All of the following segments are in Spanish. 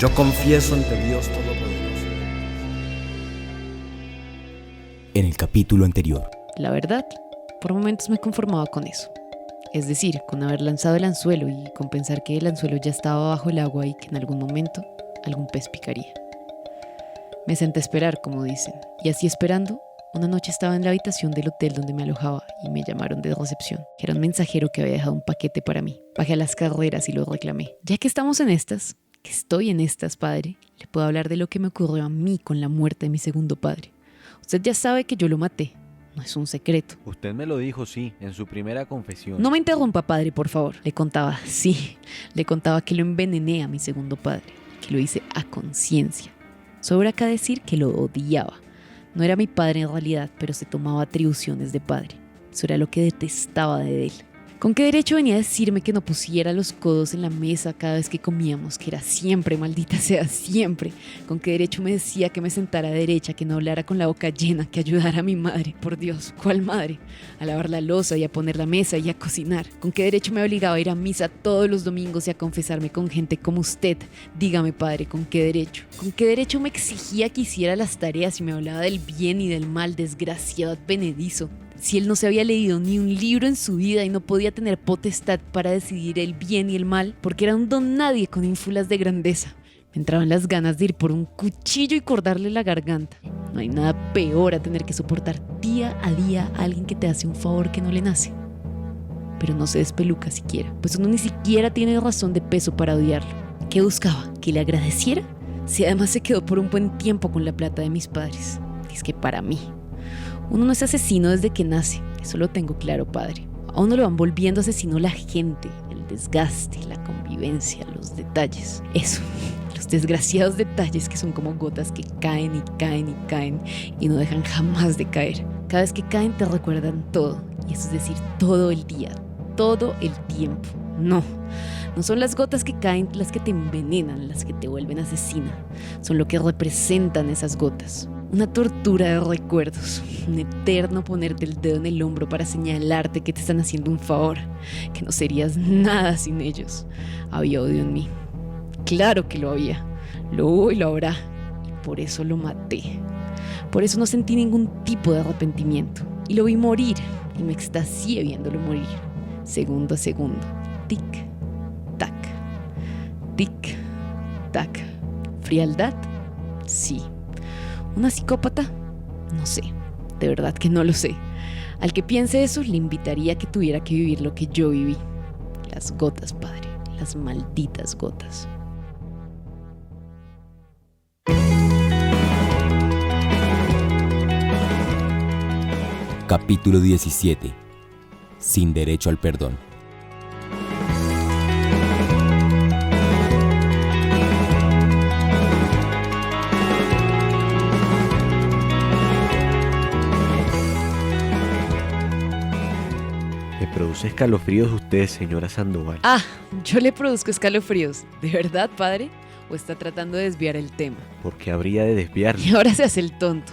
Yo confieso ante Dios Todopoderoso. En el capítulo anterior. La verdad, por momentos me conformaba con eso. Es decir, con haber lanzado el anzuelo y con pensar que el anzuelo ya estaba bajo el agua y que en algún momento algún pez picaría. Me senté a esperar, como dicen, y así esperando, una noche estaba en la habitación del hotel donde me alojaba y me llamaron de recepción, que era un mensajero que había dejado un paquete para mí. Bajé a las carreras y lo reclamé. Ya que estamos en estas, que estoy en estas, padre, le puedo hablar de lo que me ocurrió a mí con la muerte de mi segundo padre. Usted ya sabe que yo lo maté. No es un secreto. Usted me lo dijo, sí, en su primera confesión. No me interrumpa, padre, por favor. Le contaba que lo envenené a mi segundo padre, que lo hice a conciencia. Sobra acá decir que lo odiaba. No era mi padre en realidad, pero se tomaba atribuciones de padre. Eso era lo que detestaba de él. ¿Con qué derecho venía a decirme que no pusiera los codos en la mesa cada vez que comíamos? Que era siempre, maldita sea, siempre. ¿Con qué derecho me decía que me sentara derecha, que no hablara con la boca llena, que ayudara a mi madre? Por Dios, ¿cuál madre? A lavar la loza y a poner la mesa y a cocinar. ¿Con qué derecho me obligaba a ir a misa todos los domingos y a confesarme con gente como usted? Dígame, padre, ¿con qué derecho? ¿Con qué derecho me exigía que hiciera las tareas y me hablaba del bien y del mal, desgraciado advenedizo? Si él no se había leído ni un libro en su vida y no podía tener potestad para decidir el bien y el mal, porque era un don nadie con ínfulas de grandeza. Me entraban las ganas de ir por un cuchillo y cortarle la garganta. No hay nada peor a tener que soportar día a día a alguien que te hace un favor que no le nace. Pero no se despeluca siquiera, pues uno ni siquiera tiene razón de peso para odiarlo. ¿Qué buscaba? ¿Que le agradeciera? Si además se quedó por un buen tiempo con la plata de mis padres. Es que para mí, uno no es asesino desde que nace, eso lo tengo claro, padre. A uno lo van volviendo asesino la gente, el desgaste, la convivencia, los detalles. Eso, los desgraciados detalles que son como gotas que caen y caen y caen y no dejan jamás de caer. Cada vez que caen te recuerdan todo, y eso es decir, todo el día, todo el tiempo. No son las gotas que caen las que te envenenan, las que te vuelven asesina. Son lo que representan esas gotas. Una tortura de recuerdos, un eterno ponerte el dedo en el hombro para señalarte que te están haciendo un favor, que no serías nada sin ellos. Había odio en mí. Claro que lo había. Lo hubo y lo habrá. Y por eso lo maté. Por eso no sentí ningún tipo de arrepentimiento. Y lo vi morir y me extasié viéndolo morir. Segundo a segundo. Tic, tac. Tic, tac. ¿Frialdad? Sí. ¿Una psicópata? No sé, de verdad que no lo sé. Al que piense eso, le invitaría a que tuviera que vivir lo que yo viví. Las gotas, padre, las malditas gotas. Capítulo 17. Sin derecho al perdón. Me produce escalofríos usted, señora Sandoval. Yo le produzco escalofríos. ¿De verdad, padre? ¿O está tratando de desviar el tema? ¿Por qué habría de desviarlo? Y ahora se hace el tonto.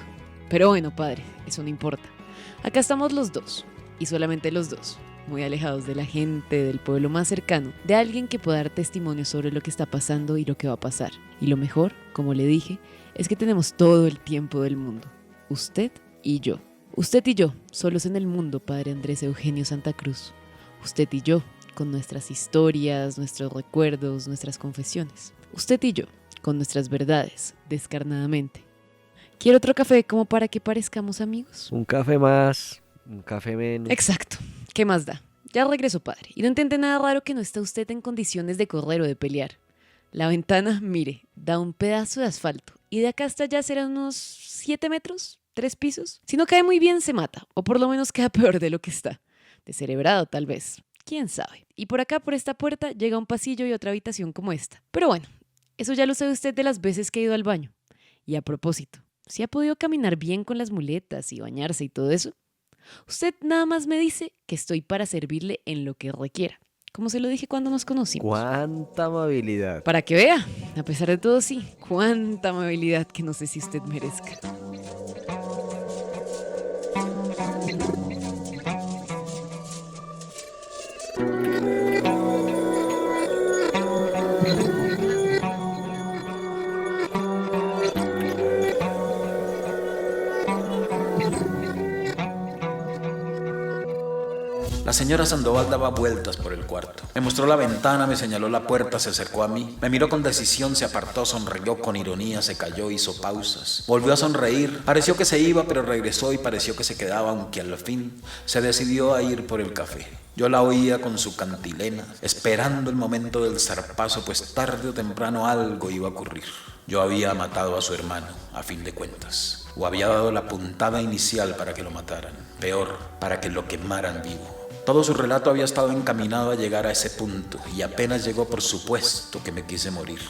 Pero bueno, padre, eso no importa. Acá estamos los dos, y solamente los dos, muy alejados de la gente, del pueblo más cercano, de alguien que pueda dar testimonio sobre lo que está pasando y lo que va a pasar. Y lo mejor, como le dije, es que tenemos todo el tiempo del mundo. Usted y yo. Usted y yo, solos en el mundo, padre Andrés Eugenio Santa Cruz. Usted y yo, con nuestras historias, nuestros recuerdos, nuestras confesiones. Usted y yo, con nuestras verdades, descarnadamente. ¿Quiere otro café como para que parezcamos amigos? Un café más, un café menos. Exacto. ¿Qué más da? Ya regreso, padre. Y no entiende nada raro que no está usted en condiciones de correr o de pelear. La ventana, mire, da un pedazo de asfalto. Y de acá hasta allá serán unos 7 metros, 3 pisos. Si no cae muy bien, se mata. O por lo menos queda peor de lo que está. Descerebrado, tal vez. ¿Quién sabe? Y por acá, por esta puerta, llega un pasillo y otra habitación como esta. Pero bueno, eso ya lo sabe usted de las veces que he ido al baño. Y a propósito, ¿si ha podido caminar bien con las muletas y bañarse y todo eso? Usted nada más me dice que estoy para servirle en lo que requiera, como se lo dije cuando nos conocimos. ¡Cuánta amabilidad! Para que vea, a pesar de todo sí, cuánta amabilidad que no sé si usted merezca. señora Sandoval daba vueltas por el cuarto. Me mostró la ventana, me señaló la puerta, se acercó a mí. Me miró con decisión, se apartó, sonrió con ironía, se calló, hizo pausas. Volvió a sonreír. Pareció que se iba, pero regresó y pareció que se quedaba, aunque al fin se decidió a ir por el café. Yo la oía con su cantilena, esperando el momento del zarpazo, pues tarde o temprano algo iba a ocurrir. Yo había matado a su hermano, a fin de cuentas. O había dado la puntada inicial para que lo mataran. Peor, para que lo quemaran vivo. Todo su relato había estado encaminado a llegar a ese punto, y apenas llegó, por supuesto que me quise morir.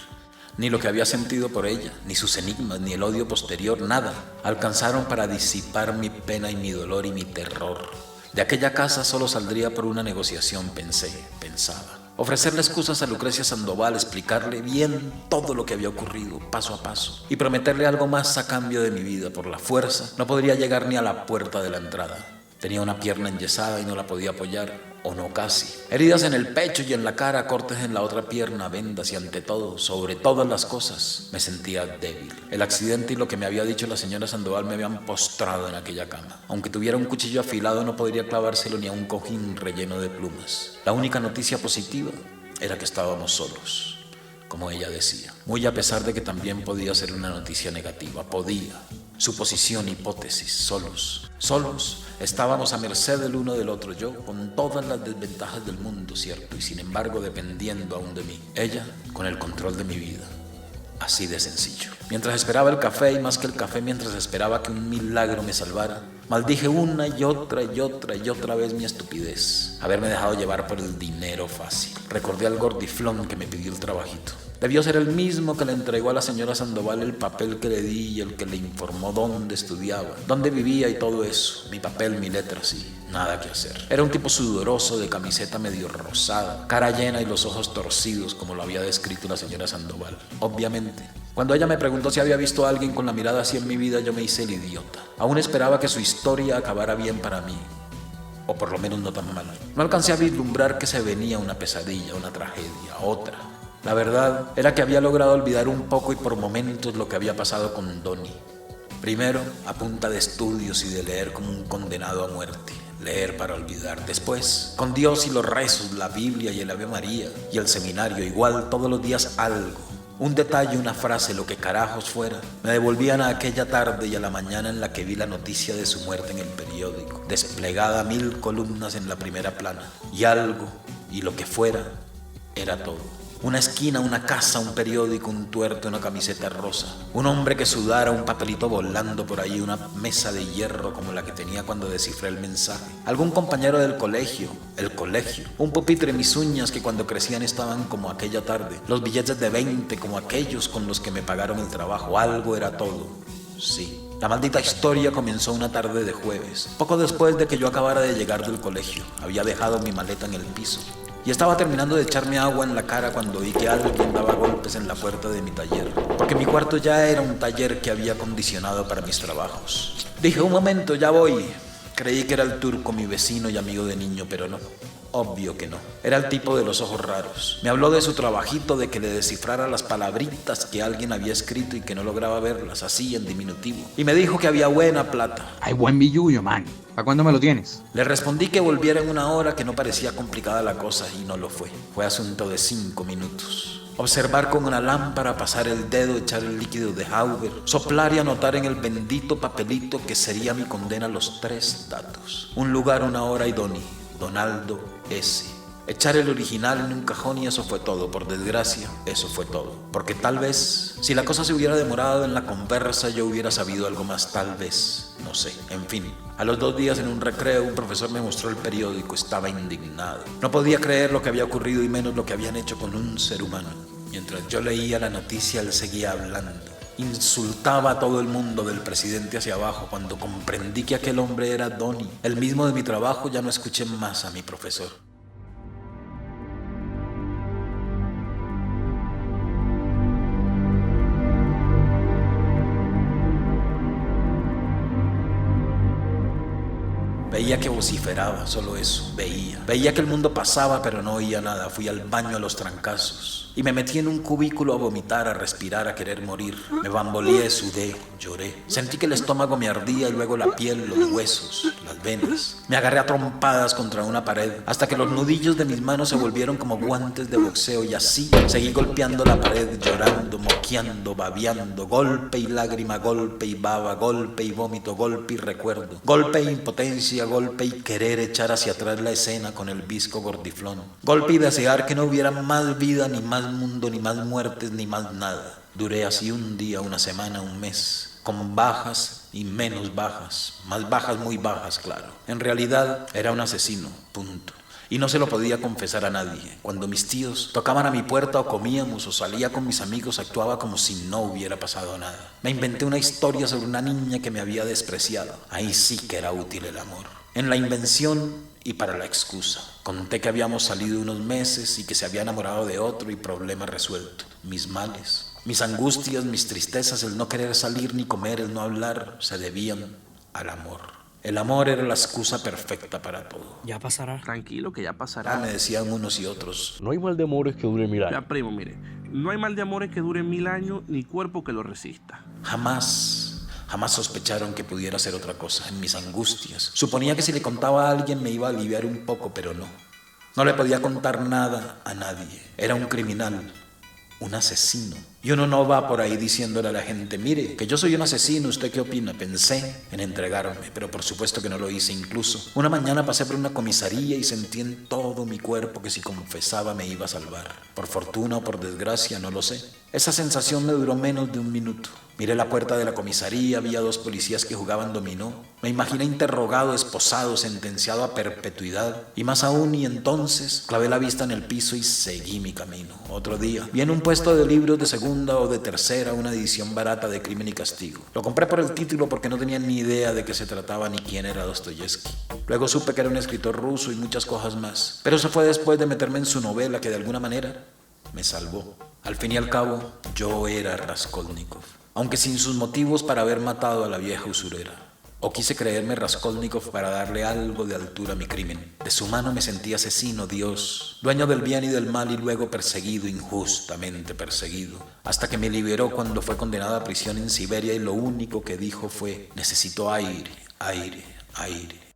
Ni lo que había sentido por ella, ni sus enigmas, ni el odio posterior, nada, alcanzaron para disipar mi pena y mi dolor y mi terror. De aquella casa solo saldría por una negociación, pensaba. Ofrecerle excusas a Lucrecia Sandoval, explicarle bien todo lo que había ocurrido, paso a paso, y prometerle algo más a cambio de mi vida. Por la fuerza, no podría llegar ni a la puerta de la entrada. Tenía una pierna enyesada y no la podía apoyar, o no casi. Heridas en el pecho y en la cara, cortes en la otra pierna, vendas y ante todo, sobre todas las cosas, me sentía débil. El accidente y lo que me había dicho la señora Sandoval me habían postrado en aquella cama. Aunque tuviera un cuchillo afilado, no podría clavárselo ni a un cojín relleno de plumas. La única noticia positiva era que estábamos solos, como ella decía. Muy a pesar de que también podía ser una noticia negativa, podía. Suposición, hipótesis, solos. Estábamos a merced del uno del otro, yo con todas las desventajas del mundo, cierto, y sin embargo dependiendo aún de mí. Ella con el control de mi vida. Así de sencillo. Mientras esperaba el café, y más que el café, mientras esperaba que un milagro me salvara, maldije una y otra vez mi estupidez. Haberme dejado llevar por el dinero fácil. Recordé al gordiflón que me pidió el trabajito. Debió ser el mismo que le entregó a la señora Sandoval el papel que le di y el que le informó dónde estudiaba, dónde vivía y todo eso. Mi papel, mi letra, sí. Nada que hacer. Era un tipo sudoroso, de camiseta medio rosada, cara llena y los ojos torcidos, como lo había descrito la señora Sandoval. Obviamente. Cuando ella me preguntó si había visto a alguien con la mirada así en mi vida, yo me hice el idiota. Aún esperaba que su historia acabara bien para mí. O por lo menos no tan mal. No alcancé a vislumbrar que se venía una pesadilla, una tragedia, otra. La verdad era que había logrado olvidar un poco y por momentos lo que había pasado con Donny. Primero, a punta de estudios y de leer como un condenado a muerte. Leer para olvidar. Después, con Dios y los rezos, la Biblia y el Ave María y el seminario, igual todos los días algo. Un detalle, una frase, lo que carajos fuera, me devolvían a aquella tarde y a la mañana en la que vi la noticia de su muerte en el periódico, desplegada a 1000 columnas en la primera plana. Y algo, y lo que fuera, era todo. Una esquina, una casa, un periódico, un tuerto, una camiseta rosa. Un hombre que sudara, un papelito volando por ahí, una mesa de hierro como la que tenía cuando descifré el mensaje. Algún compañero del colegio, el colegio. Un pupitre, mis uñas que cuando crecían estaban como aquella tarde. Los billetes de 20 como aquellos con los que me pagaron el trabajo. Algo era todo. Sí. La maldita historia comenzó una tarde de jueves, poco después de que yo acabara de llegar del colegio. Había dejado mi maleta en el piso y estaba terminando de echarme agua en la cara cuando oí que alguien daba golpes en la puerta de mi taller, porque mi cuarto ya era un taller que había acondicionado para mis trabajos. Dije, un momento, ya voy. Creí que era el turco, mi vecino y amigo de niño, pero no. Obvio que no. Era el tipo de los ojos raros. Me habló de su trabajito, de que le descifrara las palabritas que alguien había escrito y que no lograba verlas, así en diminutivo. Y me dijo que había buena plata. Hay buen billullo, man. ¿Para cuándo me lo tienes? Le respondí que volviera en una hora, que no parecía complicada la cosa, y no lo fue. Fue asunto de 5 minutos. Observar con una lámpara, pasar el dedo, echar el líquido de Hauber, soplar y anotar en el bendito papelito que sería mi condena los 3 datos. Un lugar, una hora y Donny. Donaldo S. Echar el original en un cajón y eso fue todo. Por desgracia, eso fue todo. Porque tal vez, si la cosa se hubiera demorado en la conversa, yo hubiera sabido algo más, tal vez. No sé, en fin. A los 2 días en un recreo, un profesor me mostró el periódico. Estaba indignado. No podía creer lo que había ocurrido y menos lo que habían hecho con un ser humano. Mientras yo leía la noticia, él seguía hablando. Insultaba a todo el mundo del presidente hacia abajo. Cuando comprendí que aquel hombre era Donny, el mismo de mi trabajo, ya no escuché más a mi profesor. Veía que vociferaba, solo eso, veía. Veía que el mundo pasaba, pero no oía nada. Fui al baño a los trancazos. Y me metí en un cubículo a vomitar, a respirar, a querer morir. Me bamboleé, sudé, lloré. Sentí que el estómago me ardía y luego la piel, los huesos, las venas. Me agarré a trompadas contra una pared hasta que los nudillos de mis manos se volvieron como guantes de boxeo y así seguí golpeando la pared, llorando, moqueando, babeando, golpe y lágrima, golpe y baba, golpe y vómito, golpe y recuerdo, golpe e impotencia, golpe y querer echar hacia atrás la escena con el visco gordiflón, golpe y desear que no hubiera más vida, ni más mundo, ni más muertes, ni más nada. Duré así un día, una semana, un mes, con bajas y menos bajas, más bajas, muy bajas, claro. En realidad era un asesino, punto. Y no se lo podía confesar a nadie. Cuando mis tíos tocaban a mi puerta o comíamos o salía con mis amigos, actuaba como si no hubiera pasado nada. Me inventé una historia sobre una niña que me había despreciado. Ahí sí que era útil el amor. En la invención y para la excusa. Conté que habíamos salido unos meses y que se había enamorado de otro y problema resuelto. Mis males, mis angustias, mis tristezas, el no querer salir ni comer, el no hablar, se debían al amor. El amor era la excusa perfecta para todo. Ya pasará. Tranquilo, que ya pasará. Me decían unos y otros. No hay mal de amores que dure 1000 años. Ya, primo, mire. No hay mal de amores que dure 1000 años ni cuerpo que lo resista. Jamás sospecharon que pudiera ser otra cosa en mis angustias. Suponía que si le contaba a alguien me iba a aliviar un poco, pero no. No le podía contar nada a nadie. Era un criminal, un asesino. Y uno no va por ahí diciéndole a la gente, mire, que yo soy un asesino, ¿usted qué opina? Pensé en entregarme, pero por supuesto que no lo hice. Incluso una mañana pasé por una comisaría y sentí en todo mi cuerpo que si confesaba me iba a salvar. Por fortuna o por desgracia, no lo sé. Esa sensación me duró menos de un minuto. Miré la puerta de la comisaría, había 2 policías que jugaban dominó. Me imaginé interrogado, esposado, sentenciado a perpetuidad. Y más aún, y entonces clavé la vista en el piso y seguí mi camino. Otro día, vi en un puesto de libros de segunda o de tercera una edición barata de Crimen y Castigo. Lo compré por el título porque no tenía ni idea de qué se trataba ni quién era Dostoyevsky. Luego supe que era un escritor ruso y muchas cosas más. Pero eso fue después de meterme en su novela que de alguna manera me salvó. Al fin y al cabo, yo era Raskolnikov, aunque sin sus motivos para haber matado a la vieja usurera. O quise creerme Raskolnikov para darle algo de altura a mi crimen. De su mano me sentí asesino, Dios, dueño del bien y del mal y luego perseguido, injustamente perseguido, hasta que me liberó cuando fue condenado a prisión en Siberia y lo único que dijo fue: necesito aire, aire, aire.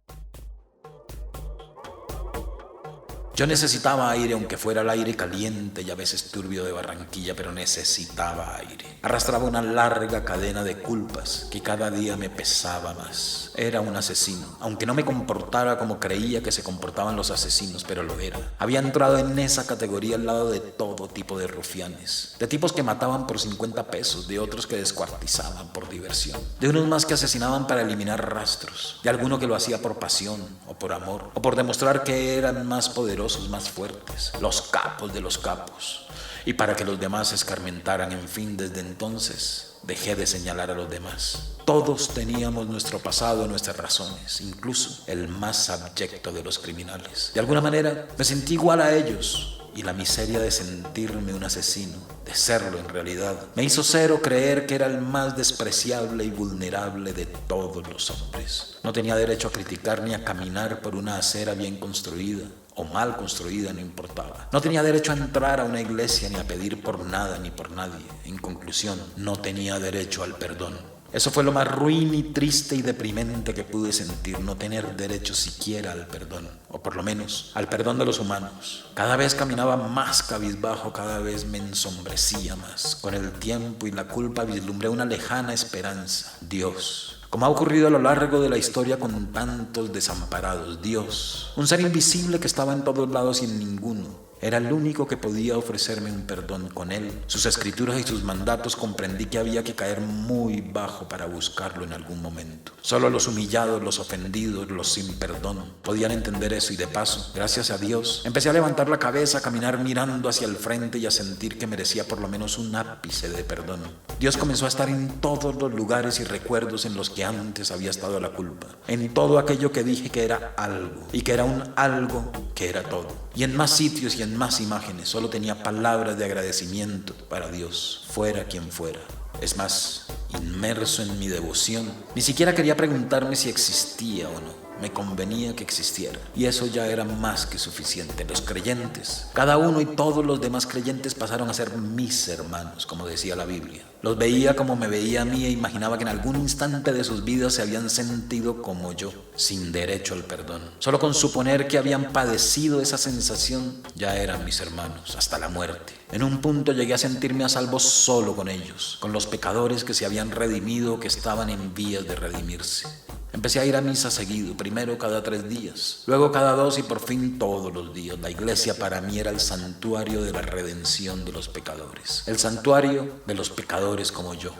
Yo necesitaba aire, aunque fuera el aire caliente y a veces turbio de Barranquilla, pero necesitaba aire. Arrastraba una larga cadena de culpas que cada día me pesaba más. Era un asesino, aunque no me comportara como creía que se comportaban los asesinos, pero lo era. Había entrado en esa categoría al lado de todo tipo de rufianes, de tipos que mataban por 50 pesos, de otros que descuartizaban por diversión, de unos más que asesinaban para eliminar rastros, de alguno que lo hacía por pasión o por amor, o por demostrar que eran más poderosos, más fuertes, los capos de los capos, y para que los demás se escarmentaran. En fin, desde entonces dejé de señalar a los demás. Todos teníamos nuestro pasado, nuestras razones, incluso el más abyecto de los criminales. De alguna manera me sentí igual a ellos, y la miseria de sentirme un asesino, de serlo en realidad, me hizo ser o creer que era el más despreciable y vulnerable de todos los hombres. No tenía derecho a criticar ni a caminar por una acera bien construida o mal construida, no importaba. No tenía derecho a entrar a una iglesia ni a pedir por nada ni por nadie. En conclusión, no tenía derecho al perdón. Eso fue lo más ruin y triste y deprimente que pude sentir, no tener derecho siquiera al perdón, o por lo menos al perdón de los humanos. Cada vez caminaba más cabizbajo, cada vez me ensombrecía más. Con el tiempo y la culpa vislumbré una lejana esperanza. Dios, como ha ocurrido a lo largo de la historia con tantos desamparados. Dios, un ser invisible que estaba en todos lados y en ninguno, era el único que podía ofrecerme un perdón. Con él, sus escrituras y sus mandatos, comprendí que había que caer muy bajo para buscarlo en algún momento. Solo los humillados, los ofendidos, los sin perdón podían entender eso, y de paso, gracias a Dios, empecé a levantar la cabeza, a caminar mirando hacia el frente y a sentir que merecía por lo menos un ápice de perdón. Dios comenzó a estar en todos los lugares y recuerdos en los que antes había estado la culpa, en todo aquello que dije que era algo, y que era un algo que era todo, y en más sitios y en más imágenes. Solo tenía palabras de agradecimiento para Dios, fuera quien fuera. Es más, inmerso en mi devoción, ni siquiera quería preguntarme si existía o no. me convenía que existiera. Y eso ya era más que suficiente. Los creyentes, cada uno y todos los demás creyentes pasaron a ser mis hermanos, como decía la Biblia. Los veía como me veía a mí e imaginaba que en algún instante de sus vidas se habían sentido como yo, sin derecho al perdón. Solo con suponer que habían padecido esa sensación, ya eran mis hermanos, hasta la muerte. En un punto llegué a sentirme a salvo solo con ellos, con los pecadores que se habían redimido o que estaban en vías de redimirse. Empecé a ir a misa seguido, primero cada 3 días, luego cada 2 y por fin todos los días. La iglesia para mí era el santuario de la redención de los pecadores, el santuario de los pecadores como yo.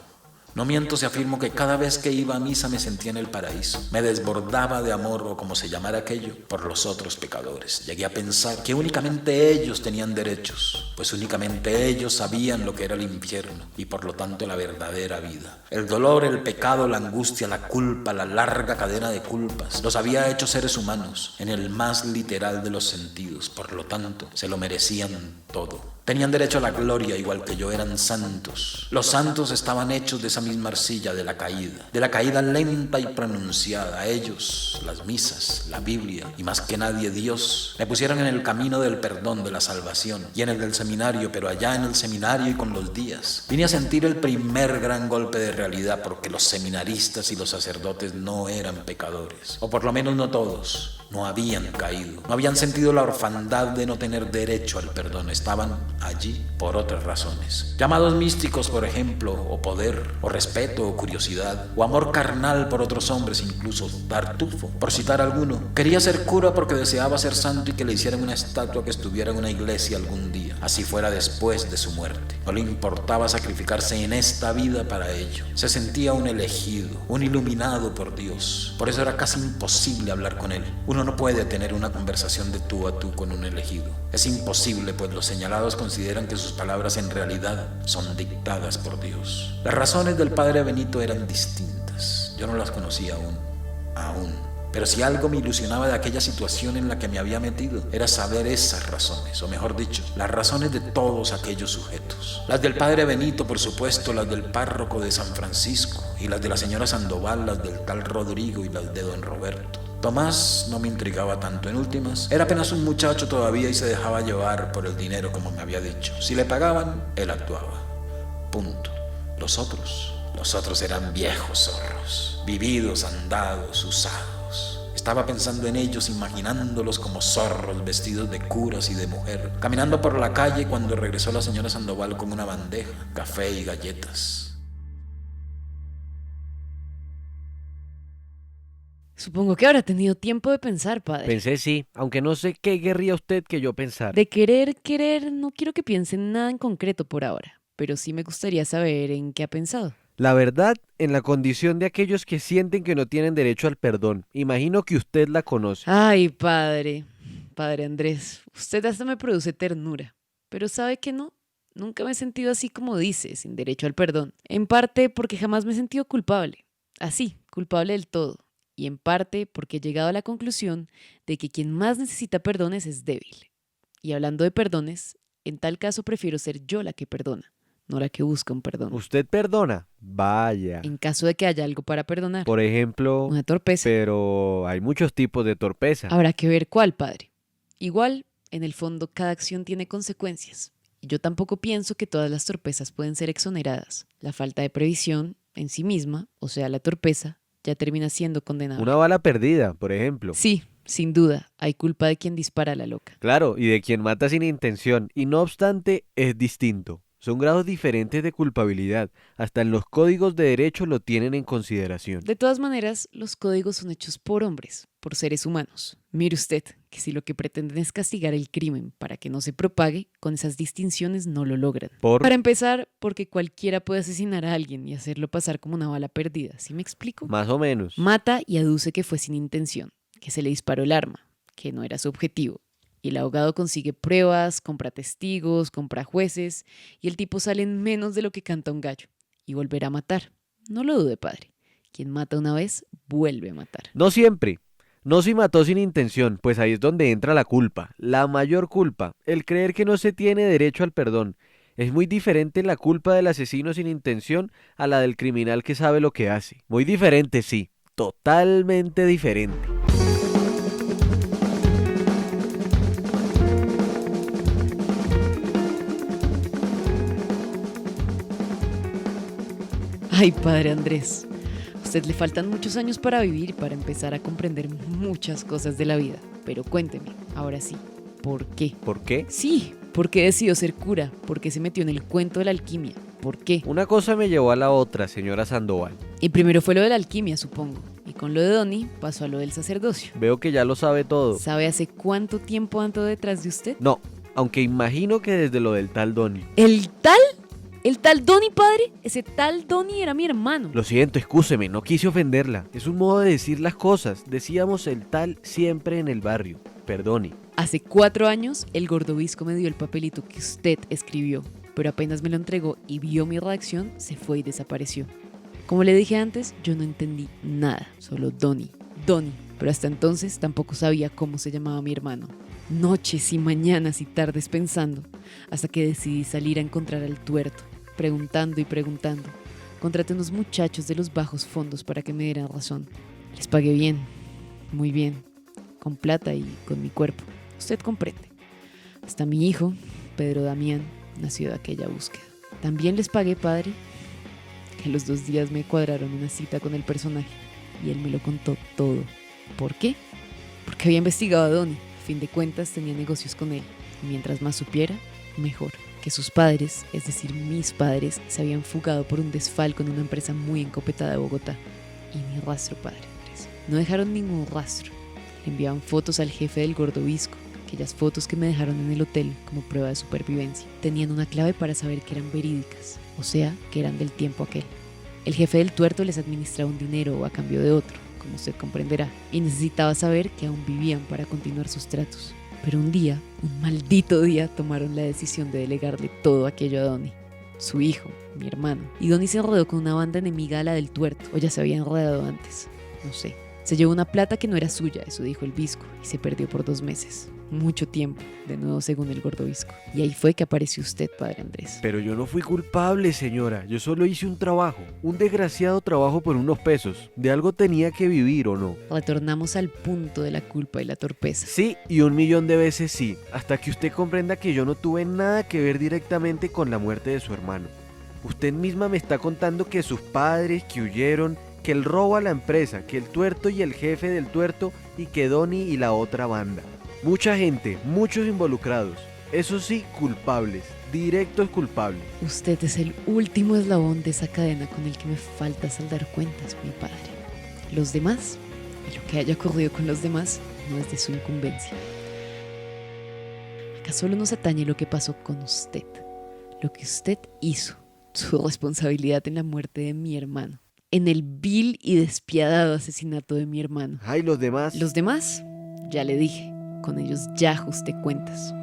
No miento si afirmo que cada vez que iba a misa me sentía en el paraíso. Me desbordaba de amor, o como se llamara aquello, por los otros pecadores. Llegué a pensar que únicamente ellos tenían derechos, pues únicamente ellos sabían lo que era el infierno y por lo tanto la verdadera vida. El dolor, el pecado, la angustia, la culpa, la larga cadena de culpas, los había hecho seres humanos en el más literal de los sentidos. Por lo tanto, se lo merecían todo. Tenían derecho a la gloria igual que yo, eran santos. Los santos estaban hechos de esa misma arcilla de la caída lenta y pronunciada. A ellos, las misas, la Biblia y más que nadie Dios, me pusieron en el camino del perdón, de la salvación y en el del seminario, pero allá en el seminario y con los días vine a sentir el primer gran golpe de realidad, porque los seminaristas y los sacerdotes no eran pecadores, o por lo menos no todos. No habían caído, no habían sentido la orfandad de no tener derecho al perdón, estaban allí por otras razones, llamados místicos por ejemplo, o poder, o respeto, o curiosidad, o amor carnal por otros hombres, incluso Tartufo, por citar alguno. Quería ser cura porque deseaba ser santo y que le hicieran una estatua que estuviera en una iglesia algún día, así fuera después de su muerte. No le importaba sacrificarse en esta vida para ello. Se sentía un elegido, un iluminado por Dios. Por eso era casi imposible hablar con él. Uno no puede tener una conversación de tú a tú con un elegido. Es imposible, pues los señalados consideran que sus palabras en realidad son dictadas por Dios. Las razones del padre Benito eran distintas. Yo no las conocía aún. Pero si algo me ilusionaba de aquella situación en la que me había metido, era saber esas razones, o mejor dicho, las razones de todos aquellos sujetos. Las del padre Benito, por supuesto, las del párroco de San Francisco, y las de la señora Sandoval, las del tal Rodrigo y las de don Roberto. Tomás no me intrigaba tanto. En últimas, era apenas un muchacho todavía y se dejaba llevar por el dinero, como me había dicho. Si le pagaban, él actuaba. Punto. Los otros eran viejos zorros, vividos, andados, usados. Estaba pensando en ellos, imaginándolos como zorros vestidos de curas y de mujer, caminando por la calle cuando regresó la señora Sandoval con una bandeja, café y galletas. Supongo que habrá tenido tiempo de pensar, padre. Pensé sí, aunque no sé qué querría usted que yo pensara. De querer, no quiero que piense en nada en concreto por ahora, pero sí me gustaría saber en qué ha pensado. La verdad, en la condición de aquellos que sienten que no tienen derecho al perdón. Imagino que usted la conoce. Ay, padre Andrés, usted hasta me produce ternura, pero ¿sabe que no? Nunca me he sentido así como dice, sin derecho al perdón. En parte porque jamás me he sentido culpable, así, culpable del todo. Y en parte porque he llegado a la conclusión de que quien más necesita perdones es débil. Y hablando de perdones, en tal caso prefiero ser yo la que perdona, no la que busca un perdón. ¿Usted perdona? Vaya. En caso de que haya algo para perdonar. Por ejemplo, una torpeza. Pero hay muchos tipos de torpeza. Habrá que ver cuál, padre. Igual, en el fondo, cada acción tiene consecuencias. Y yo tampoco pienso que todas las torpezas pueden ser exoneradas. La falta de previsión, en sí misma, o sea, la torpeza, ya termina siendo condenable. Una bala perdida, por ejemplo. Sí, sin duda, hay culpa de quien dispara a la loca. Claro, y de quien mata sin intención, y no obstante, es distinto. Son grados diferentes de culpabilidad. Hasta en los códigos de derecho lo tienen en consideración. De todas maneras, los códigos son hechos por hombres, por seres humanos. Mire usted, que si lo que pretenden es castigar el crimen para que no se propague, con esas distinciones no lo logran. Para empezar, porque cualquiera puede asesinar a alguien y hacerlo pasar como una bala perdida. ¿Sí me explico? Más o menos. Mata y aduce que fue sin intención, que se le disparó el arma, que no era su objetivo. Y el abogado consigue pruebas, compra testigos, compra jueces, y el tipo sale en menos de lo que canta un gallo. Y volverá a matar. No lo dude, padre. Quien mata una vez, vuelve a matar. No siempre. No se mató sin intención, pues ahí es donde entra la culpa. La mayor culpa, el creer que no se tiene derecho al perdón. Es muy diferente la culpa del asesino sin intención a la del criminal que sabe lo que hace. Muy diferente, sí. Totalmente diferente. Ay, padre Andrés, a usted le faltan muchos años para vivir y para empezar a comprender muchas cosas de la vida. Pero cuénteme, ahora sí, ¿por qué? ¿Por qué? Sí, ¿por qué decidió ser cura? ¿Por qué se metió en el cuento de la alquimia? ¿Por qué? Una cosa me llevó a la otra, señora Sandoval. Y primero fue lo de la alquimia, supongo. Y con lo de Donnie pasó a lo del sacerdocio. Veo que ya lo sabe todo. ¿Sabe hace cuánto tiempo ando detrás de usted? No, aunque imagino que desde lo del tal Donnie. ¿El tal? ¿El tal Donnie, padre? Ese tal Donnie era mi hermano. Lo siento, excúseme, no quise ofenderla. Es un modo de decir las cosas. Decíamos el tal siempre en el barrio. Perdone. Hace 4 años, el gordobisco me dio el papelito que usted escribió, pero apenas me lo entregó y vio mi reacción, se fue y desapareció. Como le dije antes, yo no entendí nada, solo Donnie, pero hasta entonces tampoco sabía cómo se llamaba mi hermano. Noches y mañanas y tardes pensando, hasta que decidí salir a encontrar al tuerto, preguntando y preguntando. Contraté unos muchachos de los bajos fondos para que me dieran razón. Les pagué bien, muy bien, con plata y con mi cuerpo. Usted comprende. Hasta mi hijo, Pedro Damián, nació de aquella búsqueda. También les pagué, padre, que los 2 días me cuadraron una cita con el personaje y él me lo contó todo. ¿Por qué? Porque había investigado a Donnie. A fin de cuentas tenía negocios con él. Y mientras más supiera, mejor. Que sus padres, es decir, mis padres, se habían fugado por un desfalco en una empresa muy encopetada de Bogotá. Y mi rastro, padre Andrés. No dejaron ningún rastro. Le enviaban fotos al jefe del gordobisco. Aquellas fotos que me dejaron en el hotel como prueba de supervivencia. Tenían una clave para saber que eran verídicas. O sea, que eran del tiempo aquel. El jefe del tuerto les administraba un dinero a cambio de otro, como usted comprenderá, y necesitaba saber que aún vivían para continuar sus tratos. Pero un día, un maldito día, tomaron la decisión de delegarle todo aquello a Donnie, su hijo, mi hermano. Y Donnie se enredó con una banda enemiga a la del tuerto, o ya se había enredado antes, no sé. Se llevó una plata que no era suya, eso dijo el visco, y se perdió por 2 meses. Mucho tiempo, de nuevo según el gordobisco. Y ahí fue que apareció usted, padre Andrés. Pero yo no fui culpable, señora. Yo solo hice un trabajo. Un desgraciado trabajo por unos pesos. De algo tenía que vivir, ¿o no? Retornamos al punto de la culpa y la torpeza. Sí, y 1.000.000 de veces sí. Hasta que usted comprenda que yo no tuve nada que ver directamente con la muerte de su hermano. Usted misma me está contando que sus padres, que huyeron, que el robo a la empresa, que el tuerto y el jefe del tuerto, y que Donnie y la otra banda. Mucha gente, muchos involucrados. Eso sí, culpables. Directos culpables. Usted es el último eslabón de esa cadena con el que me falta saldar cuentas, mi padre. Los demás, y lo que haya ocurrido con los demás, no es de su incumbencia. Acá solo nos atañe lo que pasó con usted. Lo que usted hizo. Su responsabilidad en la muerte de mi hermano. En el vil y despiadado asesinato de mi hermano. Ay, los demás. Los demás, ya le dije. Con ellos ya ajusté cuentas.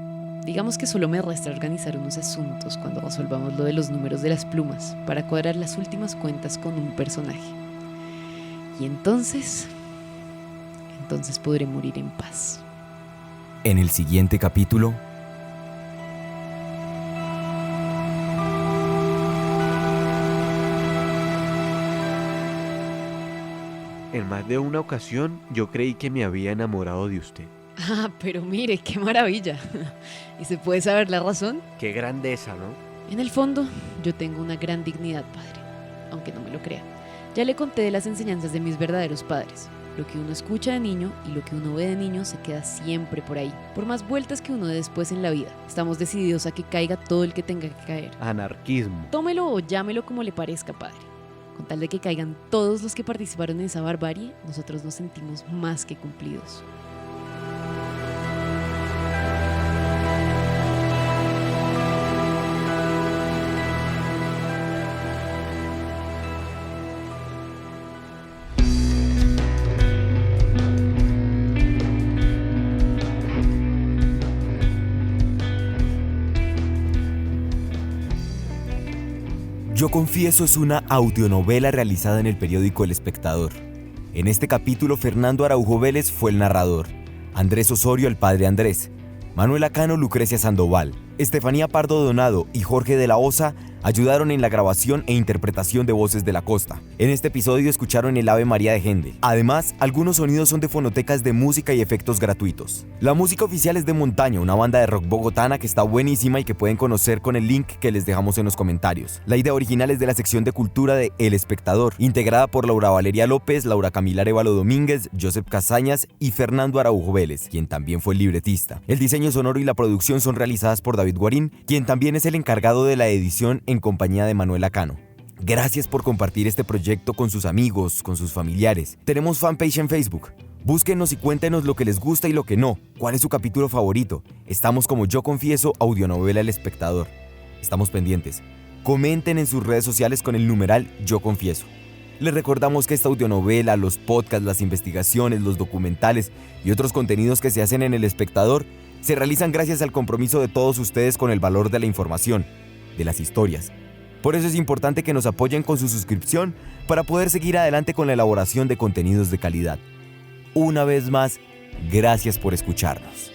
Digamos que solo me resta organizar unos asuntos cuando resolvamos lo de los números de las plumas para cuadrar las últimas cuentas con un personaje. Y entonces podré morir en paz. En el siguiente capítulo, En más de una ocasión, yo creí que me había enamorado de usted. Ah, pero mire, qué maravilla. ¿Y se puede saber la razón? Qué grandeza, ¿no? En el fondo, yo tengo una gran dignidad, padre, aunque no me lo crea. Ya le conté de las enseñanzas de mis verdaderos padres. Lo que uno escucha de niño y lo que uno ve de niño se queda siempre por ahí, por más vueltas que uno dé después en la vida. Estamos decididos a que caiga todo el que tenga que caer. Anarquismo. Tómelo o llámelo como le parezca, padre. Con tal de que caigan todos los que participaron en esa barbarie, nosotros nos sentimos más que cumplidos. Yo Confieso es una audionovela realizada en el periódico El Espectador. En este capítulo, Fernando Araujo Vélez fue el narrador, Andrés Osorio el padre Andrés, Manuel Acano Lucrecia Sandoval, Estefanía Pardo Donado y Jorge de la Osa Ayudaron en la grabación e interpretación de voces de la costa. En este episodio escucharon el Ave María de Händel. Además, algunos sonidos son de fonotecas de música y efectos gratuitos. La música oficial es de Montaña, una banda de rock bogotana que está buenísima y que pueden conocer con el link que les dejamos en los comentarios. La idea original es de la sección de cultura de El Espectador, integrada por Laura Valeria López, Laura Camila Arévalo Domínguez, Joseph Casañas y Fernando Araujo Vélez, quien también fue el libretista. El diseño sonoro y la producción son realizadas por David Guarín, quien también es el encargado de la edición en compañía de Manuela Cano. Gracias por compartir este proyecto con sus amigos, con sus familiares. Tenemos fanpage en Facebook. Búsquenos y cuéntenos lo que les gusta y lo que no. ¿Cuál es su capítulo favorito? Estamos como Yo Confieso, audionovela El Espectador. Estamos pendientes. Comenten en sus redes sociales con el numeral Yo Confieso. Les recordamos que esta audionovela, los podcasts, las investigaciones, los documentales y otros contenidos que se hacen en El Espectador se realizan gracias al compromiso de todos ustedes con el valor de la información, de las historias. Por eso es importante que nos apoyen con su suscripción para poder seguir adelante con la elaboración de contenidos de calidad. Una vez más, gracias por escucharnos.